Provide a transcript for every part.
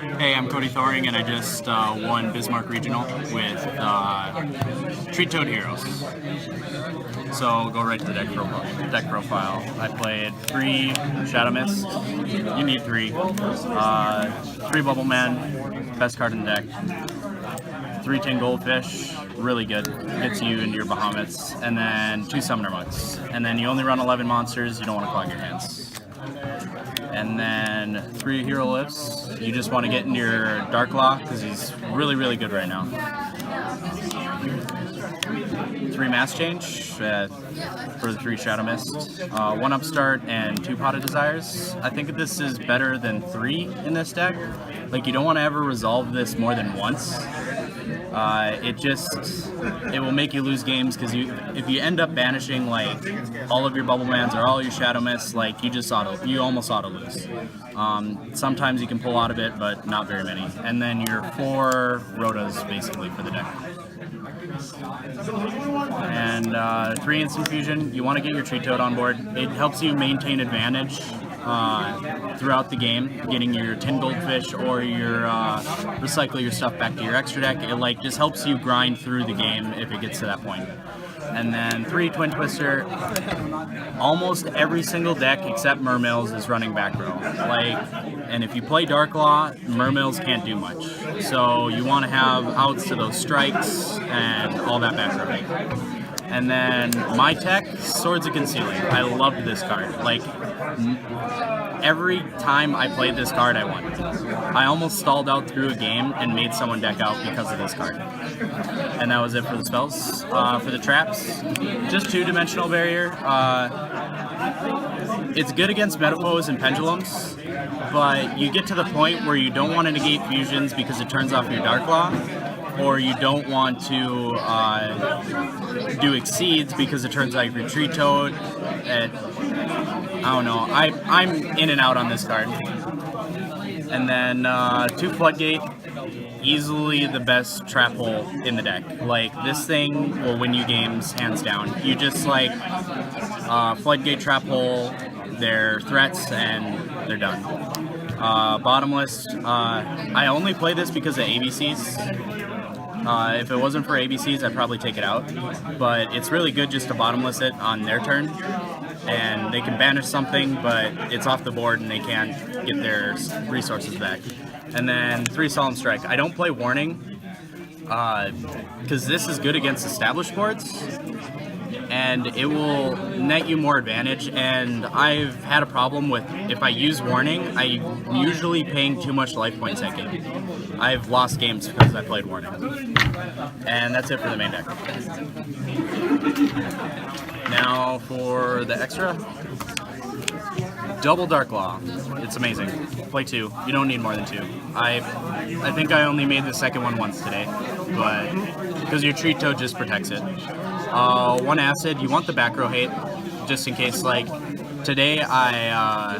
Hey, I'm Cody Thoring, and I just won Bismarck Regional with Treat Toad Heroes. So I'll go right to the deck profile. I played 3 Shadow Mist. You need 3. 3 Bubble Man, best card in the deck. 3 Tin Goldfish, really good. Gets you into your Bahamut's. And then 2 Summoner Mugs. And then you only run 11 monsters, you don't want to clog your hands. And then 3 Hero Lifts. You just want to get into your Dark Law because he's really, really good right now. 3 Mass Change for the 3 Shadow Mist. 1 Upstart and 2 Pot of Desires. I think this is better than 3 in this deck. Like, you don't want to ever resolve this more than once. It will make you lose games because if you end up banishing like all of your Bubble Mans or all your Shadow Mists, like you almost auto lose. Sometimes you can pull out of it, but not very many. And then your 4 Rotas basically for the deck. And 3 Instant Fusion. You want to get your Treat Toad on board. It helps you maintain advantage throughout the game, getting your Tin Goldfish or your recycle your stuff back to your extra deck. It just helps you grind through the game if it gets to that point. And then 3 Twin Twister. Almost every single deck except Mermills is running back row. And if you play Dark Law, Mermills can't do much. So you want to have outs to those strikes and all that back row. And then my tech, Swords of Concealing. I loved this card. Every time I played this card, I won. I almost stalled out through a game and made someone deck out because of this card. And that was it for the spells. For the traps, just 2-dimensional barrier. It's good against Metaphors and Pendulums, but you get to the point where you don't want to negate fusions because it turns off your Dark Law, or you don't want to do Exceeds because it turns out your Treat Toad. I don't know. I'm in and out on this card. And then 2 Floodgate, easily the best trap hole in the deck. This thing will win you games hands down. You just Floodgate trap hole, their threats, and they're done. Bottomless, I only play this because of ABCs. If it wasn't for ABCs, I'd probably take it out. But it's really good just to bottomless it on their turn. And they can banish something, but it's off the board and they can't get their resources back. And then 3 Solemn Strike. I don't play Warning because this is good against established boards, and it will net you more advantage. And I've had a problem with, if I use Warning, I'm usually paying too much life points that game. I've lost games because I played Warning. And that's it for the main deck. Now for the extra, double Dark Law. It's amazing. Play 2. You don't need more than 2. I think I only made the second one once today, but because your Treat Toad just protects it. 1 Acid. You want the back row hate, just in case. Today I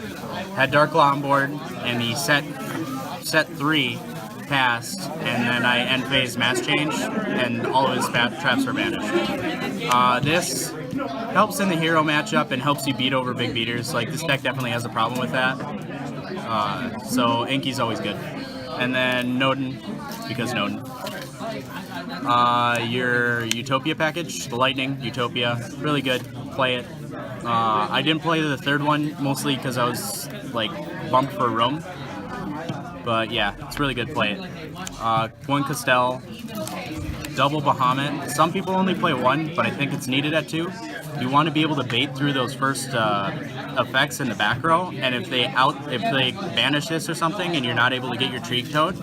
had Dark Law on board, and he set 3 passed, and then I end phase Mass Change, and all of his traps were banished. This helps in the hero matchup and helps you beat over big beaters. This deck definitely has a problem with that. So Inky's always good. And then Nodin, because Nodin. Your Utopia package, the Lightning, Utopia, really good. Play it. I didn't play the 3rd one, mostly because I was bumped for room. But yeah, it's really good. Play it. 1 Castell, double Bahamut. Some people only play 1, but I think it's needed at 2. You want to be able to bait through those first effects in the back row, and if they banish this or something and you're not able to get your Treat Toad,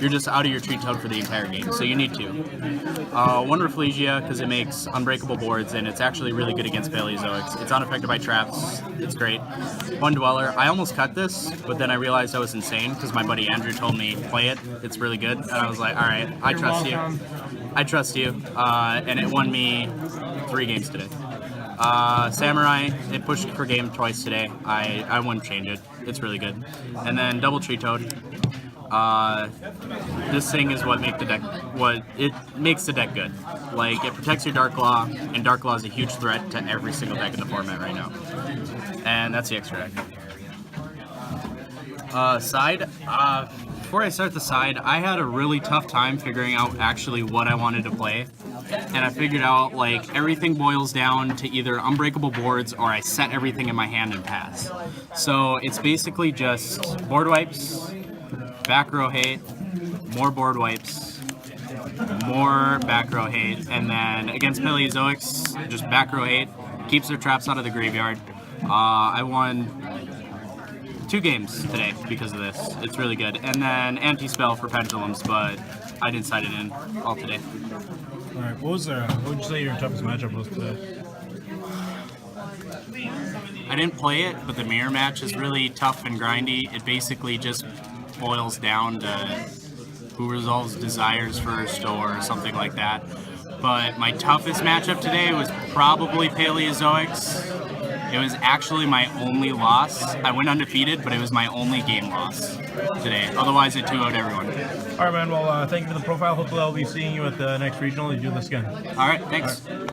you're just out of your Treat Toad for the entire game, so you need 2. 1 Rafflesia, because it makes unbreakable boards, and it's actually really good against Paleozoics. It's unaffected by traps. It's great. 1 Dweller. I almost cut this, but then I realized I was insane because my buddy Andrew told me, play it. It's really good. And I was like, all right, I trust you. I trust you. And it won me 3 games today. Samurai, it pushed for game twice today. I wouldn't change it. It's really good. And then double Treat Toad. This thing is what makes the deck good. It protects your Dark Law, and Dark Law is a huge threat to every single deck in the format right now. And that's the extra deck. Side, before I start the side, I had a really tough time figuring out actually what I wanted to play. And I figured out, like, everything boils down to either unbreakable boards or I set everything in my hand and pass. So it's basically just board wipes, back row hate, more board wipes, more back row hate, and then against Paleozoics, just back row hate, keeps their traps out of the graveyard. I won 2 games today because of this. It's really good. And then anti-spell for pendulums, but I didn't side it in all today. All right, what would you say your toughest matchup was today? I didn't play it, but the mirror match is really tough and grindy. It basically just boils down to who resolves desires first or something like that. But my toughest matchup today was probably Paleozoics. It was actually my only loss. I went undefeated, but it was my only game loss today. Otherwise, it 2-0'd everyone. All right, man. Well, thank you for the profile. Hopefully, I'll be seeing you at the next regional. You do this again. All right, thanks. All right.